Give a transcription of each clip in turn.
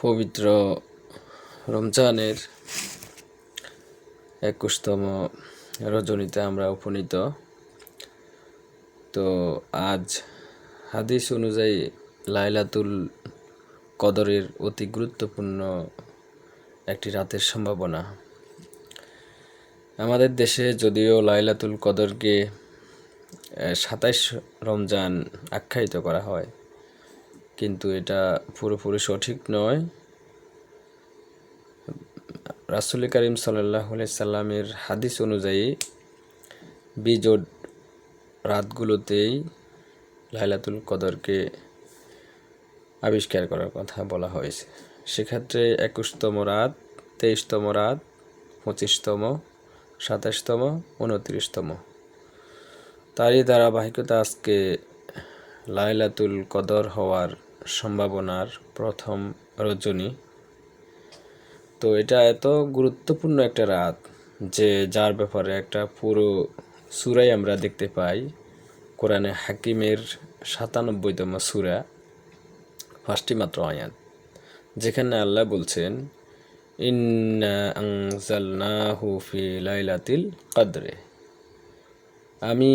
পবিত্র রমজানের 21তম রজনীতে আমরা উপনীত। তো আজ হাদিস অনুযায়ী লাইলাতুল কদরের অতি গুরুত্বপূর্ণ একটি রাতের সম্ভাবনা। আমাদের দেশে যদিও লাইলাতুল কদরকে 27 রমজান আখ্যায়িত করা হয়, কিন্তু এটা পুরোপুরি সঠিক নয়। রাসূল করিম সাল্লাল্লাহু আলাইহি সাল্লামের হাদিস অনুযায়ী বিজোড় রাতগুলোতেই লাইলাতুল কদরকে আবিষ্কার করার কথা বলা হয়েছে। সেক্ষেত্রে 21তম রাত, 23তম রাত, 25তম, 27তম, 29তম, তারই ধারাবাহিকতা আজকে লাইলাতুল কদর হওয়ার সম্ভাবনার প্রথম রজনী। তো এটা এত গুরুত্বপূর্ণ একটা রাত যে যার ব্যাপারে একটা পুরো সূরাই আমরা দেখতে পাই। কোরআনে হাকিমের 97তম সূরা, 5টি মাত্র আয়াত, যেখানে আল্লাহ বলছেন, ইন্না আনজালনাহু ফি লাইলাতিল কদরে, আমি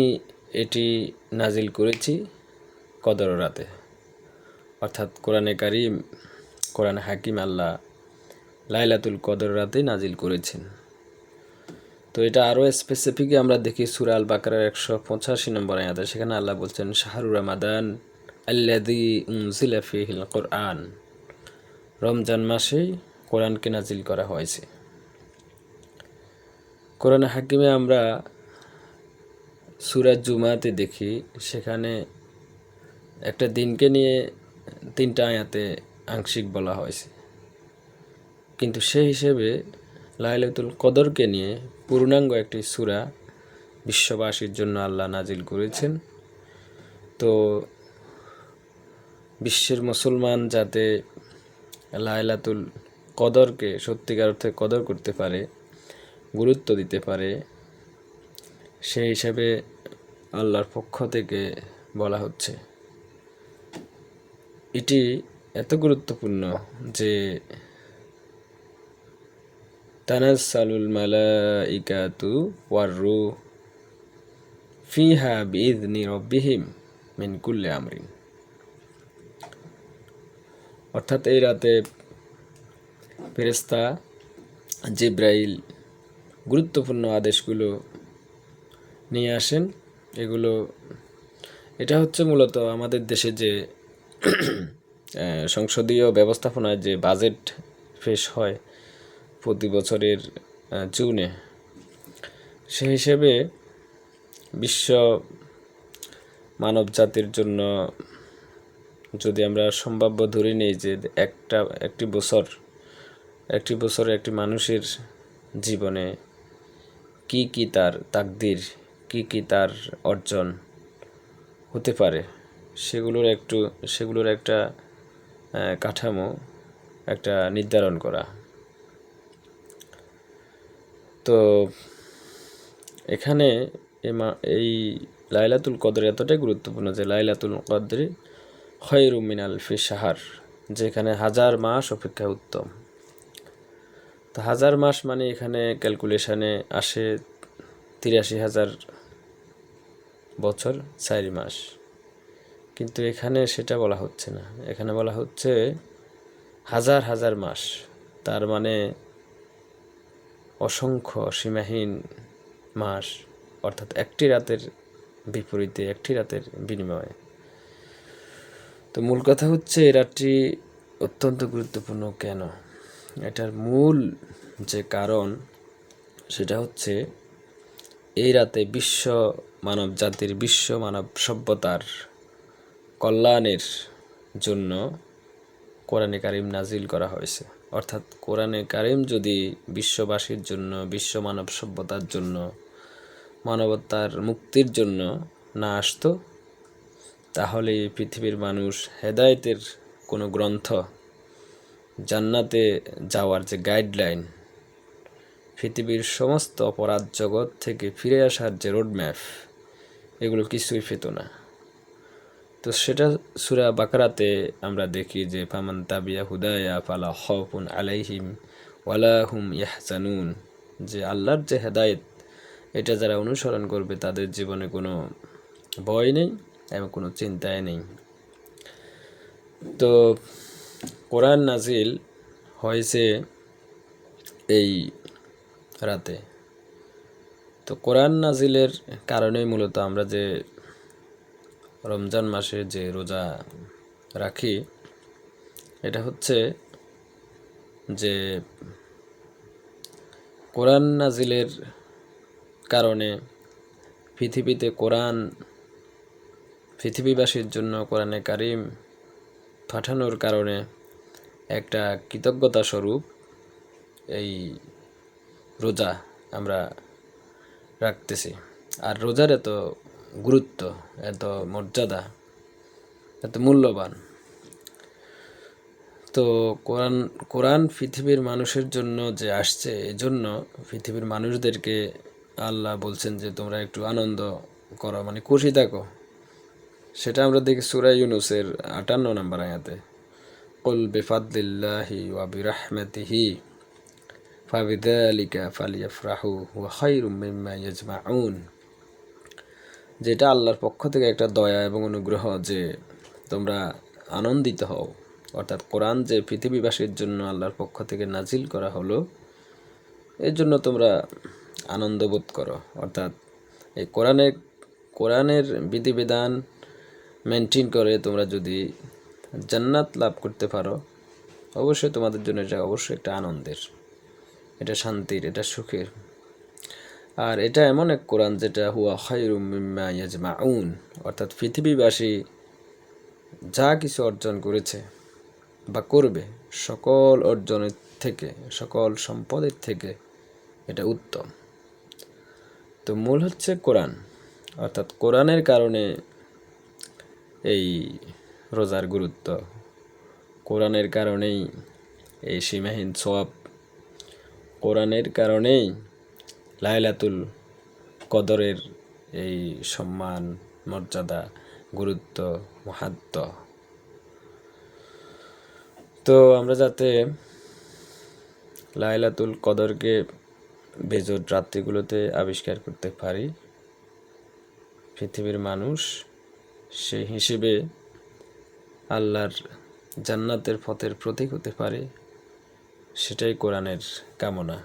এটি নাজিল করেছি কদর রাতে। অর্থাৎ কোরআনে হাকিম আল্লাহ লাইলাতুল কদর রাতে নাজিল করেছেন। তো এটা আরও স্পেসিফিকলি আমরা দেখি সূরা আল বাকারার 185 নম্বর আয়াতে, সেখানে আল্লাহ বলছেন, শাহরু রমাদান আল্লাযী উনজিলা ফীহিল কুরআন, রমজান মাসেই কোরআনকে নাজিল করা হয়েছে। কোরআনে হাকিমে আমরা সূরা জুমাতে দেখি, সেখানে একটা দিনকে নিয়ে 3টা আয়াতে আংশিক বলা হয়েছে, কিন্তু সেই হিসেবে লাইলাতুল কদরকে নিয়ে পূর্ণাঙ্গ একটি সূরা বিশ্ববাসীর জন্য আল্লাহ নাজিল করেছেন। তো বিশ্বের মুসলমান যাতে লাইলাতুল কদরকে সত্যিকার অর্থে কদর করতে পারে, গুরুত্ব দিতে পারে, সেই হিসাবে আল্লাহর পক্ষ থেকে বলা হচ্ছে। এটি এত গুরুত্বপূর্ণ যে তানাজ্জালুল মালাইকাতু ওয়ার রূহ ফিহা বিইذনি রাব্বিহিম মিন কুল্লি আমরিন। অর্থাৎ এই রাতে ফেরেশতা জিবরাইল গুরুত্বপূর্ণ আদেশগুলো নিয়ে আসেন। এটা হচ্ছে মূলত আমাদের দেশে যে সংসদীয় ব্যবস্থাপনায় যে বাজেট পেশ হয় প্রতি বছরের জুনে, সেই হিসেবে বিশ্ব মানব জাতির জন্য যদি আমরা সম্ভাব্য ধরে নিই যে একটি বছরে একটি মানুষের জীবনে কি তার তাকদীর, কি তার অর্জন হতে পারে, সেগুলোর একটা কাঠামো, একটা নির্ধারণ করা। তো এখানে এই লাইলাতুল কদর এতটাই গুরুত্বপূর্ণ যে লাইলাতুল কদরি খায়রুম মিন আলফি শাহর, যেখানে 1000 মাস অপেক্ষা উত্তম। তো 1000 মাস মানে এখানে ক্যালকুলেশনে আসে 83,000 বছর 4 মাস, কিন্তু এখানে সেটা বলা হচ্ছে না। এখানে বলা হচ্ছে হাজার হাজার মাস, তার মানে অসংখ্য সীমাহীন মাস, অর্থাৎ একটি রাতের বিপরীতে একটি রাতের বিনিময়ে। তো মূল কথা হচ্ছে এই রাতটি অত্যন্ত গুরুত্বপূর্ণ কেন? এটার মূল যে কারণ সেটা হচ্ছে এই রাতে বিশ্ব মানব সভ্যতার কল্যাণের জন্য কোরআনে কারিম নাজিল করা হয়েছে। অর্থাৎ কোরআনে কারিম যদি বিশ্ববাসীর জন্য, বিশ্ব মানব সভ্যতার জন্য, মানবতার মুক্তির জন্য না আসতো, তাহলে পৃথিবীর মানুষ হেদায়েতের কোনো গ্রন্থ, জান্নাতে যাওয়ার যে গাইডলাইন, পৃথিবীর সমস্ত অপরাধ জগৎ থেকে ফিরে আসার যে রোডম্যাপ, এগুলো কিছুই পেত না। তো সেটা সূরা বাকারাতে আমরা দেখি যে ফামান তাবিয়া হুদায়া ফালা খাউফুন আলাইহিম ওয়ালা হুম ইয়াহজানুন, যে আল্লাহর যে হেদায়েত এটা যারা অনুসরণ করবে তাদের জীবনে কোনো ভয় নেই এবং কোনো চিন্তায় নেই। তো কোরআন নাজিল হয়েছে এই রাতে। তো কোরআন নাজিলের কারণেই মূলত আমরা যে রমজান মাসে যে রোজা রাখি, এটা হচ্ছে যে কোরআন নাজিলের কারণে পৃথিবীবাসীর জন্য কোরআনে কারিম পাঠানোর কারণে একটা কৃতজ্ঞতা স্বরূপ এই রোজা আমরা রাখতেছি। আর রোজার এত গুরুত্ব, এত মর্যাদা, এত মূল্যবান। তো কোরআন পৃথিবীর মানুষের জন্য যে আসছে, এজন্য পৃথিবীর মানুষদেরকে আল্লাহ বলছেন যে তোমরা একটু আনন্দ করো, মানে খুশি থাকো। সেটা আমরা দেখি সূরা ইউনূসের ৫৮ নম্বর আয়াতে, কুল বিফাদলিল্লাহি ওয়া বিরাহমাতিহি ফাবিযালিকা ফালইফরাহু হুয়া খায়রুম মিম্মা ইয়াজমাউন। যেটা আল্লাহর পক্ষ থেকে একটা দয়া এবং অনুগ্রহ যে তোমরা আনন্দিত হও। অর্থাৎ কোরআন যে পৃথিবীবাসীর জন্য আল্লাহর পক্ষ থেকে নাজিল করা হলো, এর জন্য তোমরা আনন্দ বোধ করো। অর্থাৎ এই কোরআনের বিধিবিধান মেনটেন করে তোমরা যদি জান্নাত লাভ করতে পারো, অবশ্যই তোমাদের জন্য এটা অবশ্যই একটা আনন্দের, এটা শান্তির, এটা সুখের। আর এটা এমন এক কোরআন যেটা হুয়া খায়রুম মিম্মা ইয়াজমাউন, অর্থাৎ পৃথিবীবাসী যা কিছু অর্জন করেছে বা করবে, সকল অর্জনের থেকে, সকল সম্পদের থেকে এটা উত্তম। তো মূল হচ্ছে কোরআন, অর্থাৎ কোরআনের কারণে এই রোজার গুরুত্ব, কোরআনের কারণেই এই সীমাহীন সওয়াব, কোরআনের কারণেই লাইলাতুল কদরের এই সম্মান, মর্যাদা, গুরুত্ব, মাহাত্ম্য। তো আমরা যাতে লাইলাতুল কদরকে বেজোড় রাত্রিগুলোতে আবিষ্কার করতে পারি, পৃথিবীর মানুষ সেই হিসেবে আল্লাহর জান্নাতের পথের প্রতীক হতে পারে, সেটাই কোরআনের কামনা।